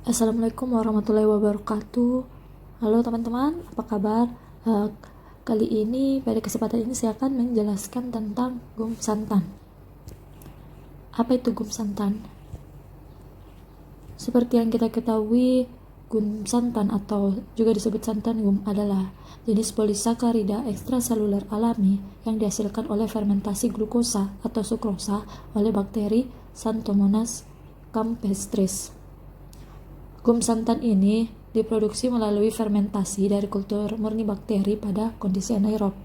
Assalamualaikum warahmatullahi wabarakatuh. Halo teman-teman, apa kabar? Kali ini, pada kesempatan ini saya akan menjelaskan tentang gum santan. Apa itu gum santan? Seperti yang kita ketahui, gum santan atau juga disebut santan gum adalah jenis polisakarida ekstraseluler alami yang dihasilkan oleh fermentasi glukosa atau sukrosa oleh bakteri Xanthomonas campestris. Gum santan ini diproduksi melalui fermentasi dari kultur murni bakteri pada kondisi anaerob.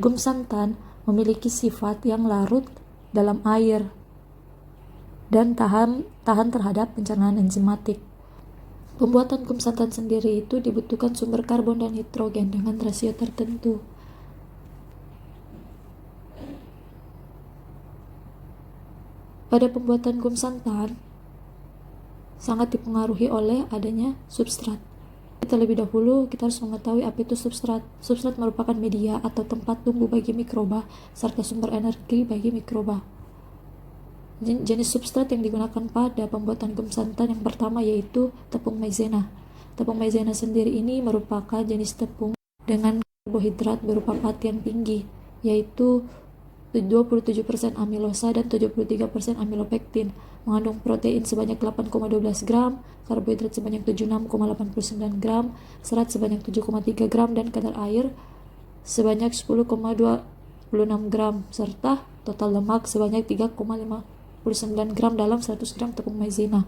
Gum santan memiliki sifat yang larut dalam air dan tahan terhadap pencernaan enzimatik. Pembuatan gum santan sendiri itu dibutuhkan sumber karbon dan nitrogen dengan rasio tertentu. Pada pembuatan gum santan, sangat dipengaruhi oleh adanya substrat. Terlebih dahulu, kita harus mengetahui apa itu substrat. Substrat merupakan media atau tempat tumbuh bagi mikroba, serta sumber energi bagi mikroba. Jenis substrat yang digunakan pada pembuatan gum santan yang pertama yaitu tepung maizena. Tepung maizena sendiri ini merupakan jenis tepung dengan karbohidrat berupa fat yang tinggi, yaitu 27% amilosa dan 73% amilopektin, mengandung protein sebanyak 8,12 gram, karbohidrat sebanyak 76,89 gram, serat sebanyak 7,3 gram, dan kadar air sebanyak 10,26 gram, serta total lemak sebanyak 3,59 gram dalam 100 gram tepung maizena.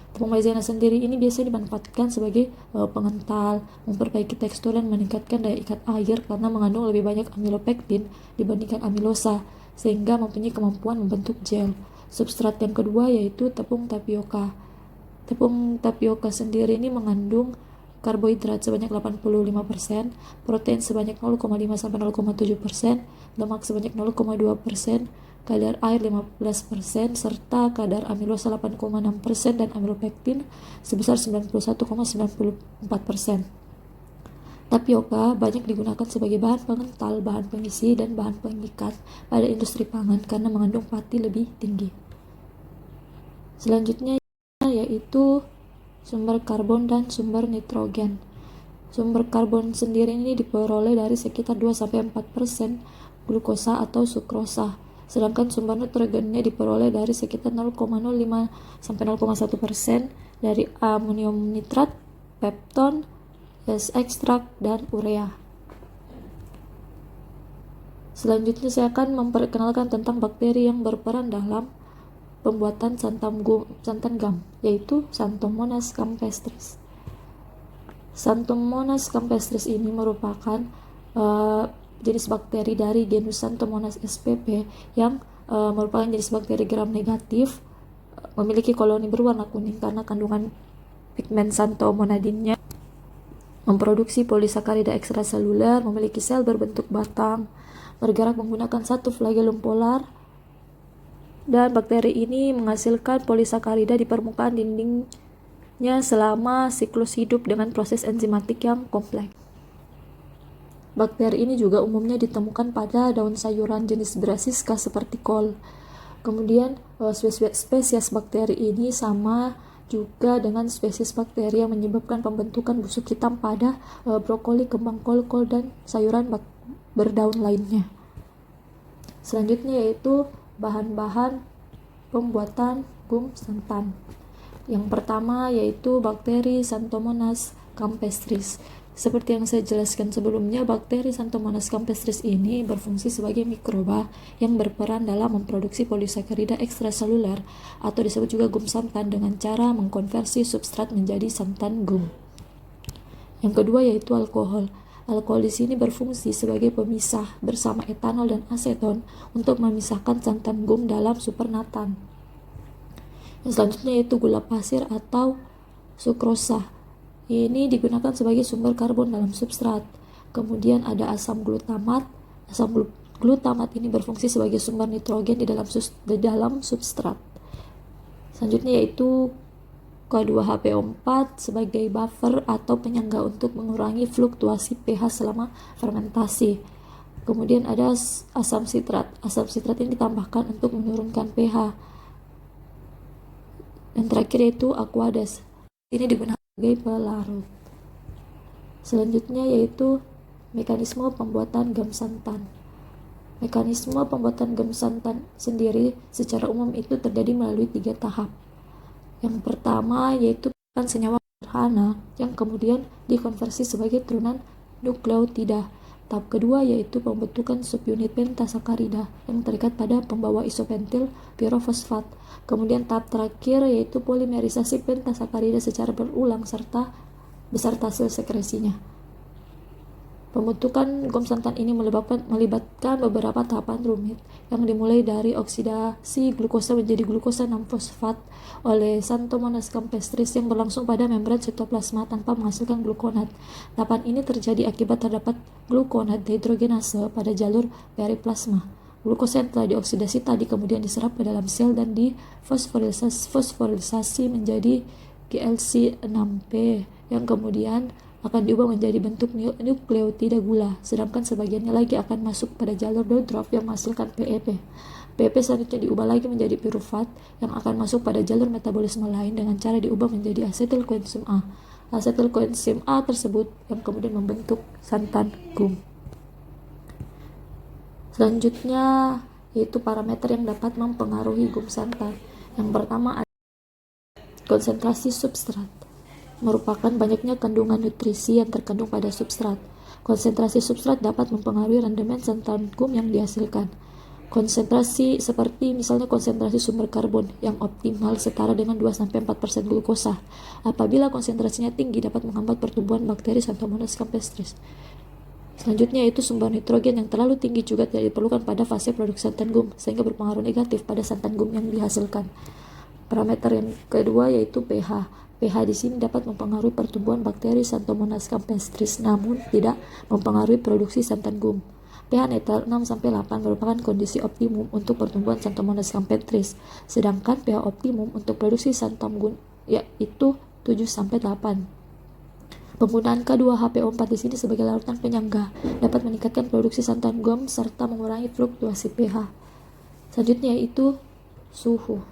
Tepung maizena sendiri ini biasanya dimanfaatkan sebagai pengental, memperbaiki tekstur dan meningkatkan daya ikat air karena mengandung lebih banyak amilopektin dibandingkan amilosa, sehingga mempunyai kemampuan membentuk gel. Substrat yang kedua yaitu tepung tapioka. Tepung tapioka sendiri ini mengandung karbohidrat sebanyak 85%, protein sebanyak 0,5-0,7%, lemak sebanyak 0,2%, kadar air 15%, serta kadar amilosa 8,6% dan amilopektin sebesar 91,94%. Tapioka banyak digunakan sebagai bahan pengental, bahan pengisi, dan bahan pengikat pada industri pangan karena mengandung pati lebih tinggi. Selanjutnya yaitu sumber karbon dan sumber nitrogen. Sumber karbon sendiri ini diperoleh dari sekitar 2-4% glukosa atau sukrosa, sedangkan sumber nitrogennya diperoleh dari sekitar 0,05-0,1% dari amonium nitrat, pepton, gas ekstrak, dan urea. Selanjutnya saya akan memperkenalkan tentang bakteri yang berperan dalam pembuatan santan gum, yaitu Xanthomonas campestris. Xanthomonas campestris ini merupakan jenis bakteri dari genus Xanthomonas spp yang merupakan jenis bakteri gram negatif, memiliki koloni berwarna kuning karena kandungan pigmen xanthomonadinnya, memproduksi polisakarida ekstraseluler, memiliki sel berbentuk batang, bergerak menggunakan satu flagellum polar, dan bakteri ini menghasilkan polisakarida di permukaan dindingnya selama siklus hidup dengan proses enzimatik yang kompleks. Bakteri ini juga umumnya ditemukan pada daun sayuran jenis Brassica seperti kol. Kemudian spesies bakteri ini sama juga dengan spesies bakteri yang menyebabkan pembentukan busuk hitam pada brokoli, kembang kol, dan sayuran berdaun lainnya. Selanjutnya yaitu bahan-bahan pembuatan gum santan. Yang pertama yaitu bakteri Xanthomonas campestris. Seperti yang saya jelaskan sebelumnya, bakteri Xanthomonas campestris ini berfungsi sebagai mikroba yang berperan dalam memproduksi polisakarida ekstraseluler atau disebut juga gum santan dengan cara mengkonversi substrat menjadi santan gum. Yang kedua yaitu alkohol. Alkohol di sini berfungsi sebagai pemisah bersama etanol dan aseton untuk memisahkan santan gum dalam supernatan. Yang selanjutnya yaitu gula pasir atau sukrosa. Ini digunakan sebagai sumber karbon dalam substrat. Kemudian ada asam glutamat. Asam glutamat ini berfungsi sebagai sumber nitrogen di dalam substrat. Selanjutnya yaitu K2HPO4 sebagai buffer atau penyangga untuk mengurangi fluktuasi pH selama fermentasi. Kemudian ada asam sitrat. Asam sitrat ini ditambahkan untuk menurunkan pH. Yang terakhir yaitu aqueous. Ini digunakan sebagai pelarut. Selanjutnya yaitu mekanisme pembuatan gam santan. Mekanisme pembuatan gam santan sendiri secara umum itu terjadi melalui 3 tahap. Yang pertama yaitu senyawa sederhana yang kemudian dikonversi sebagai turunan nukleotida. Tahap kedua yaitu pembentukan subunit pentasakarida yang terikat pada pembawa isopentil pirofosfat. Kemudian tahap terakhir yaitu polimerisasi pentasakarida secara berulang serta beserta sel sekresinya. Pembentukan gam santan ini melibatkan beberapa tahapan rumit yang dimulai dari oksidasi glukosa menjadi glukosa 6-fosfat oleh Xanthomonas campestris yang berlangsung pada membran sitoplasma tanpa menghasilkan glukonat. Tahapan ini terjadi akibat terdapat glukonat dehidrogenase pada jalur periplasma. Glukosa yang telah dioksidasi tadi kemudian diserap ke dalam sel dan difosforilisasi menjadi GLC6P yang kemudian akan diubah menjadi bentuk nukleotida gula, sedangkan sebagiannya lagi akan masuk pada jalur Dodrov yang menghasilkan PEP. PEP selanjutnya diubah lagi menjadi pirufat yang akan masuk pada jalur metabolisme lain dengan cara diubah menjadi asetil koenzim A. Asetil koenzim A tersebut yang kemudian membentuk santan gum. Selanjutnya yaitu parameter yang dapat mempengaruhi gum santan. Yang pertama adalah konsentrasi substrat. Merupakan banyaknya kandungan nutrisi yang terkandung pada substrat. Konsentrasi substrat dapat mempengaruhi rendemen santan gum yang dihasilkan. Konsentrasi seperti misalnya konsentrasi sumber karbon yang optimal setara dengan 2-4% glukosa. Apabila konsentrasinya tinggi dapat menghambat pertumbuhan bakteri Xanthomonas campestris. Selanjutnya yaitu sumber nitrogen yang terlalu tinggi juga tidak diperlukan pada fase produksi santan gum sehingga berpengaruh negatif pada santan gum yang dihasilkan. Parameter yang kedua yaitu pH. pH di sini dapat mempengaruhi pertumbuhan bakteri Xanthomonas campestris namun tidak mempengaruhi produksi santan gum. pH netral 6-8 merupakan kondisi optimum untuk pertumbuhan Xanthomonas campestris, sedangkan pH optimum untuk produksi santan gum yaitu 7-8. Penggunaan K2HPO4 di sini sebagai larutan penyangga dapat meningkatkan produksi santan gum serta mengurangi fluktuasi pH. Selanjutnya yaitu suhu.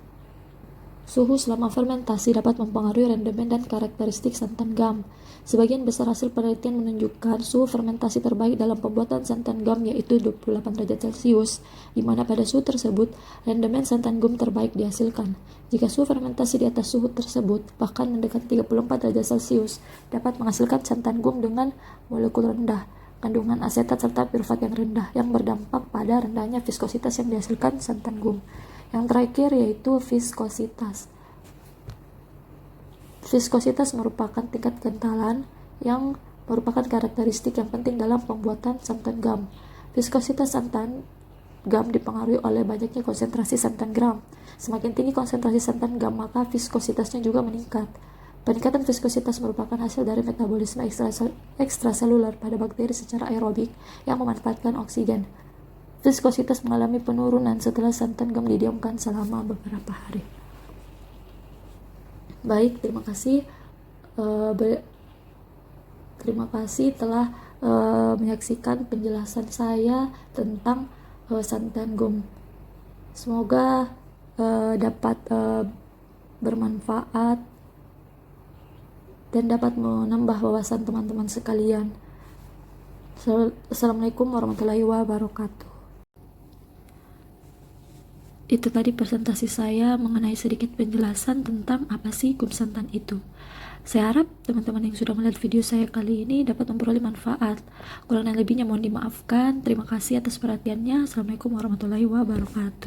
Suhu selama fermentasi dapat mempengaruhi rendemen dan karakteristik santan gam. Sebagian besar hasil penelitian menunjukkan suhu fermentasi terbaik dalam pembuatan santan gam yaitu 28 derajat Celcius, di mana pada suhu tersebut rendemen santan gum terbaik dihasilkan. Jika suhu fermentasi di atas suhu tersebut, bahkan mendekati 34 derajat Celcius, dapat menghasilkan santan gum dengan molekul rendah, kandungan asetat serta pirufat yang rendah, yang berdampak pada rendahnya viskositas yang dihasilkan santan gum. Yang terakhir yaitu viskositas. Viskositas merupakan tingkat kentalan yang merupakan karakteristik yang penting dalam pembuatan santan gam. Viskositas santan gam dipengaruhi oleh banyaknya konsentrasi santan gram. Semakin tinggi konsentrasi santan gam, maka viskositasnya juga meningkat. Peningkatan viskositas merupakan hasil dari metabolisme ekstraseluler pada bakteri secara aerobik yang memanfaatkan oksigen. Viskositas mengalami penurunan setelah santan gam didiamkan selama beberapa hari. Baik, terima kasih. Terima kasih telah menyaksikan penjelasan saya tentang santan gum. Semoga dapat bermanfaat dan dapat menambah wawasan teman-teman sekalian. Assalamualaikum warahmatullahi wabarakatuh. Itu tadi presentasi saya mengenai sedikit penjelasan tentang apa sih gum santan itu. Saya harap teman-teman yang sudah melihat video saya kali ini dapat memperoleh manfaat. Kurang dan lebihnya mohon dimaafkan. Terima kasih atas perhatiannya. Assalamualaikum warahmatullahi wabarakatuh.